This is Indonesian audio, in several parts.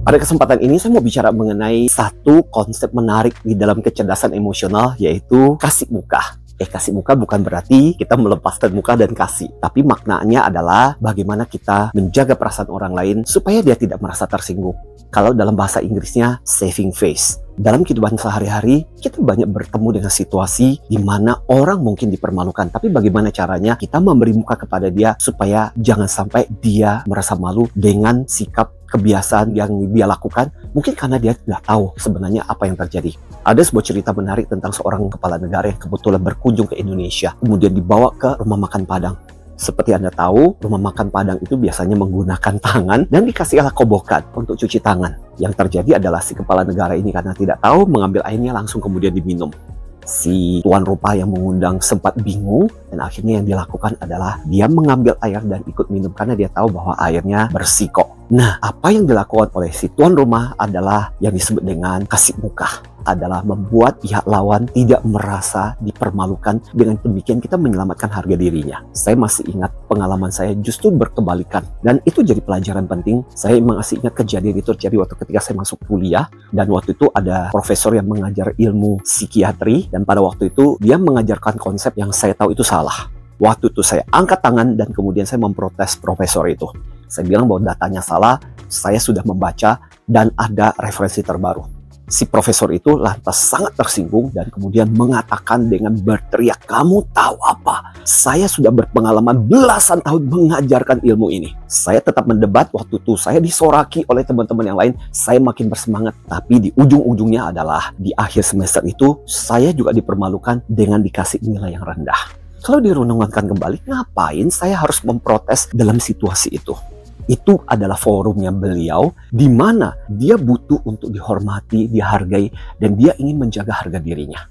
Pada kesempatan ini saya mau bicara mengenai satu konsep menarik di dalam kecerdasan emosional, yaitu kasih muka. Kasih muka bukan berarti kita melepaskan muka dan kasih, tapi maknanya adalah bagaimana kita menjaga perasaan orang lain supaya dia tidak merasa tersinggung. Kalau dalam bahasa Inggrisnya saving face. Dalam kehidupan sehari-hari, kita banyak bertemu dengan situasi di mana orang mungkin dipermalukan, tapi bagaimana caranya kita memberi muka kepada dia supaya jangan sampai dia merasa malu dengan sikap kebiasaan yang dia lakukan, mungkin karena dia tidak tahu sebenarnya apa yang terjadi. Ada sebuah cerita menarik tentang seorang kepala negara yang kebetulan berkunjung ke Indonesia, kemudian dibawa ke rumah makan Padang. Seperti Anda tahu, rumah makan Padang itu biasanya menggunakan tangan dan dikasih alat kobokan untuk cuci tangan. Yang terjadi adalah si kepala negara ini karena tidak tahu, mengambil airnya langsung kemudian diminum. Si tuan rumah yang mengundang sempat bingung, dan akhirnya yang dilakukan adalah dia mengambil air dan ikut minum karena dia tahu bahwa airnya bersih kok. Nah, apa yang dilakukan oleh si tuan rumah adalah yang disebut dengan kasih muka, adalah membuat pihak lawan tidak merasa dipermalukan. Dengan demikian kita menyelamatkan harga dirinya. Saya masih ingat pengalaman saya justru berkebalikan, dan itu jadi pelajaran penting. Saya masih ingat kejadian itu terjadi waktu ketika saya masuk kuliah, dan waktu itu ada profesor yang mengajar ilmu psikiatri, dan pada waktu itu dia mengajarkan konsep yang saya tahu itu salah. Waktu itu saya angkat tangan dan kemudian saya memprotes profesor itu. Saya bilang bahwa datanya salah, saya sudah membaca dan ada referensi terbaru. Si profesor itu lantas sangat tersinggung dan kemudian mengatakan dengan berteriak, "Kamu tahu apa? Saya sudah berpengalaman belasan tahun mengajarkan ilmu ini." Saya tetap mendebat, waktu itu saya disoraki oleh teman-teman yang lain, saya makin bersemangat. Tapi di ujung-ujungnya adalah di akhir semester itu, saya juga dipermalukan dengan dikasih nilai yang rendah. Kalau dirunungkan kembali, ngapain saya harus memprotes dalam situasi itu? Itu adalah forumnya beliau, di mana dia butuh untuk dihormati, dihargai, dan dia ingin menjaga harga dirinya.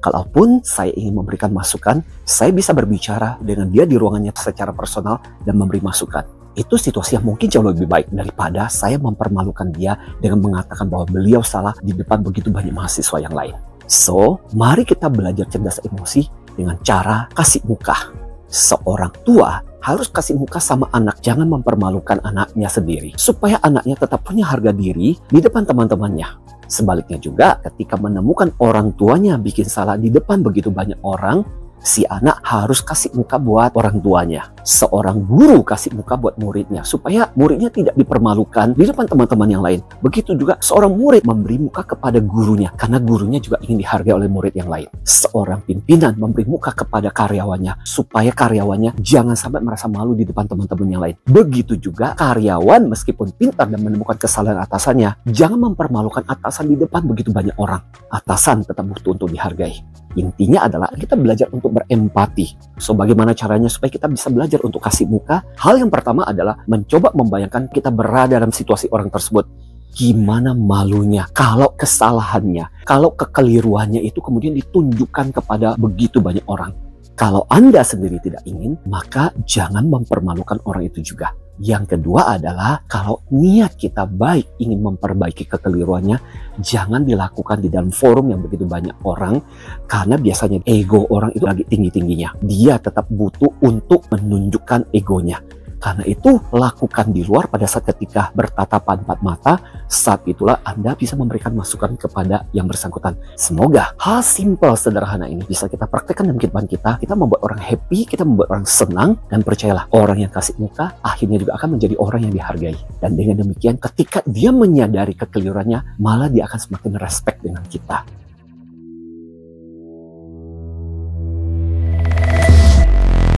Kalaupun saya ingin memberikan masukan, saya bisa berbicara dengan dia di ruangannya secara personal dan memberi masukan. Itu situasi yang mungkin jauh lebih baik daripada saya mempermalukan dia dengan mengatakan bahwa beliau salah di depan begitu banyak mahasiswa yang lain. So, mari kita belajar cerdas emosi dengan cara kasih muka. Seorang tua harus kasih muka sama anak, jangan mempermalukan anaknya sendiri, supaya anaknya tetap punya harga diri di depan teman-temannya. Sebaliknya juga, ketika menemukan orang tuanya bikin salah di depan begitu banyak orang, si anak harus kasih muka buat orang tuanya. Seorang guru kasih muka buat muridnya, supaya muridnya tidak dipermalukan di depan teman-teman yang lain. Begitu juga seorang murid memberi muka kepada gurunya, karena gurunya juga ingin dihargai oleh murid yang lain. Seorang pimpinan memberi muka kepada karyawannya, supaya karyawannya jangan sampai merasa malu di depan teman-teman yang lain. Begitu juga karyawan meskipun pintar dan menemukan kesalahan atasannya, jangan mempermalukan atasan di depan begitu banyak orang. Atasan tetap butuh untuk dihargai. Intinya adalah kita belajar untuk berempati. So, bagaimana caranya supaya kita bisa belajar untuk kasih muka? Hal yang pertama adalah mencoba membayangkan kita berada dalam situasi orang tersebut. Gimana malunya kalau kesalahannya, kalau kekeliruannya itu kemudian ditunjukkan kepada begitu banyak orang. Kalau Anda sendiri tidak ingin, maka jangan mempermalukan orang itu juga. Yang kedua adalah kalau niat kita baik ingin memperbaiki kekeliruannya, jangan dilakukan di dalam forum yang begitu banyak orang, karena biasanya ego orang itu lagi tinggi-tingginya. Dia tetap butuh untuk menunjukkan egonya. Karena itu, lakukan di luar pada saat ketika bertatapan empat mata, saat itulah Anda bisa memberikan masukan kepada yang bersangkutan. Semoga hal simpel sederhana ini bisa kita praktekkan dalam kehidupan kita. Kita membuat orang happy, kita membuat orang senang, dan percayalah, orang yang kasih muka akhirnya juga akan menjadi orang yang dihargai. Dan dengan demikian, ketika dia menyadari kekeliruannya, malah dia akan semakin respect dengan kita.